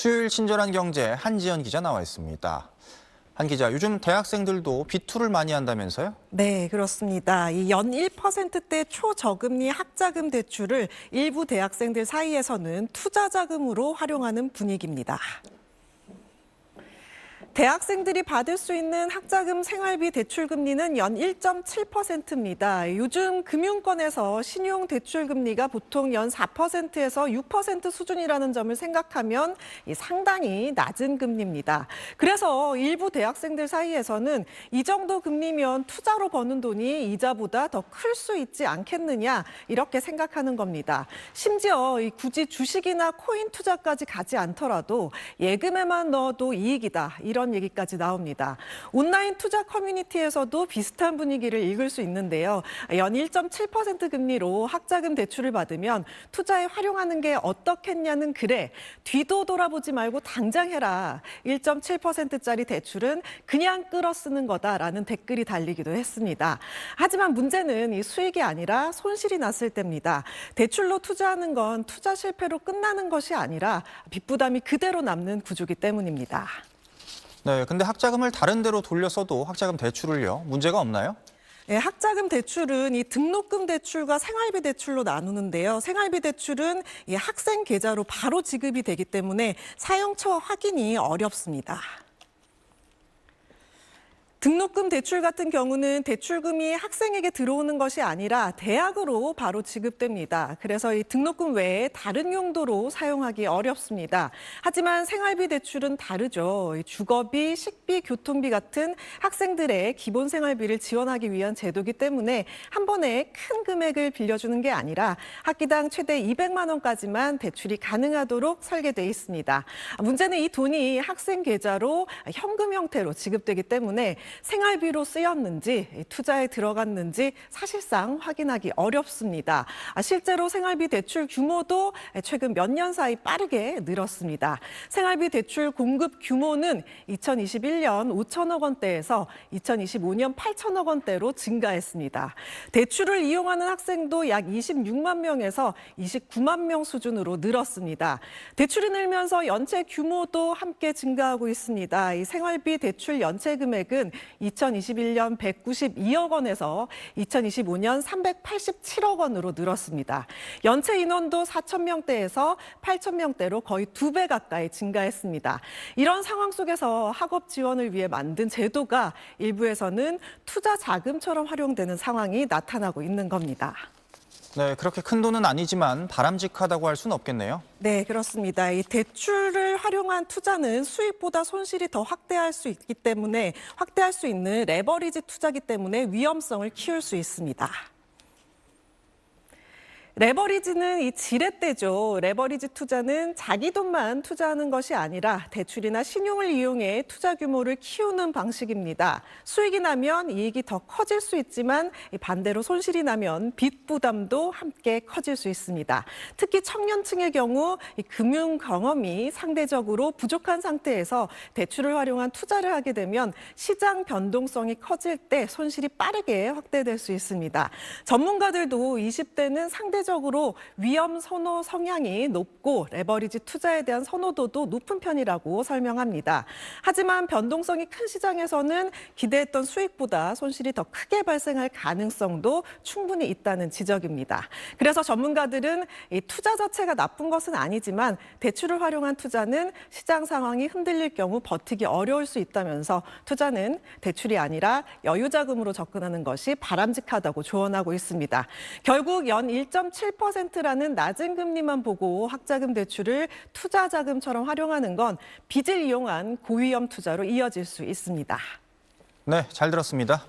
수요일 친절한 경제 한지연 기자 나와 있습니다. 한 기자, 요즘 대학생들도 비투를 많이 한다면서요? 네, 그렇습니다. 이 연 1%대 초저금리 학자금 대출을 일부 대학생들 사이에서는 투자 자금으로 활용하는 분위기입니다. 대학생들이 받을 수 있는 학자금 생활비 대출 금리는 연 1.7%입니다. 요즘 금융권에서 신용 대출 금리가 보통 연 4%에서 6% 수준이라는 점을 생각하면 상당히 낮은 금리입니다. 그래서 일부 대학생들 사이에서는 이 정도 금리면 투자로 버는 돈이 이자보다 더 클 수 있지 않겠느냐 이렇게 생각하는 겁니다. 심지어 굳이 주식이나 코인 투자까지 가지 않더라도 예금에만 넣어도 이익이다 이런 얘기까지 나옵니다. 온라인 투자 커뮤니티에서도 비슷한 분위기를 읽을 수 있는데요. 연 1.7% 금리로 학자금 대출을 받으면 투자에 활용하는 게 어떻겠냐는 글에 뒤도 돌아보지 말고 당장 해라. 1.7%짜리 대출은 그냥 끌어 쓰는 거다라는 댓글이 달리기도 했습니다. 하지만 문제는 이 수익이 아니라 손실이 났을 때입니다. 대출로 투자하는 건 투자 실패로 끝나는 것이 아니라 빚 부담이 그대로 남는 구조기 때문입니다. 네, 근데 학자금을 다른 데로 돌려 써도 학자금 대출을요, 문제가 없나요? 네, 학자금 대출은 이 등록금 대출과 생활비 대출로 나누는데요. 생활비 대출은 이 학생 계좌로 바로 지급이 되기 때문에 사용처 확인이 어렵습니다. 등록금 대출 같은 경우는 대출금이 학생에게 들어오는 것이 아니라 대학으로 바로 지급됩니다. 그래서 이 등록금 외에 다른 용도로 사용하기 어렵습니다. 하지만 생활비 대출은 다르죠. 주거비, 식비, 교통비 같은 학생들의 기본 생활비를 지원하기 위한 제도이기 때문에 한 번에 큰 금액을 빌려주는 게 아니라 학기당 최대 200만 원까지만 대출이 가능하도록 설계돼 있습니다. 문제는 이 돈이 학생 계좌로 현금 형태로 지급되기 때문에 생활비로 쓰였는지 투자에 들어갔는지 사실상 확인하기 어렵습니다. 실제로 생활비 대출 규모도 최근 몇 년 사이 빠르게 늘었습니다. 생활비 대출 공급 규모는 2021년 5천억 원대에서 2025년 8천억 원대로 증가했습니다. 대출을 이용하는 학생도 약 26만 명에서 29만 명 수준으로 늘었습니다. 대출이 늘면서 연체 규모도 함께 증가하고 있습니다. 이 생활비 대출 연체 금액은 2021년 192억 원에서 2025년 387억 원으로 늘었습니다. 연체 인원도 4천 명대에서 8천 명대로 거의 2배 가까이 증가했습니다. 이런 상황 속에서 학업 지원을 위해 만든 제도가 일부에서는 투자 자금처럼 활용되는 상황이 나타나고 있는 겁니다. 네, 그렇게 큰 돈은 아니지만 바람직하다고 할 수는 없겠네요. 네, 그렇습니다. 이 대출을 활용한 투자는 수익보다 손실이 더 확대할 수 있기 때문에 확대할 수 있는 레버리지 투자기 때문에 위험성을 키울 수 있습니다. 레버리지는 이 지렛대죠. 레버리지 투자는 자기 돈만 투자하는 것이 아니라 대출이나 신용을 이용해 투자 규모를 키우는 방식입니다. 수익이 나면 이익이 더 커질 수 있지만 반대로 손실이 나면 빚 부담도 함께 커질 수 있습니다. 특히 청년층의 경우 금융 경험이 상대적으로 부족한 상태에서 대출을 활용한 투자를 하게 되면 시장 변동성이 커질 때 손실이 빠르게 확대될 수 있습니다. 전문가들도 20대는 상대적으로 위험 선호 성향이 높고 레버리지 투자에 대한 선호도도 높은 편이라고 설명합니다. 하지만 변동성이 큰 시장에서는 기대했던 수익보다 손실이 더 크게 발생할 가능성도 충분히 있다는 지적입니다. 그래서 전문가들은 이 투자 자체가 나쁜 것은 아니지만 대출을 활용한 투자는 시장 상황이 흔들릴 경우 버티기 어려울 수 있다면서 투자는 대출이 아니라 여유자금으로 접근하는 것이 바람직하다고 조언하고 있습니다. 결국 연 1.7%라는 낮은 금리만 보고 학자금 대출을 투자 자금처럼 활용하는 건 빚을 이용한 고위험 투자로 이어질 수 있습니다. 네, 잘 들었습니다.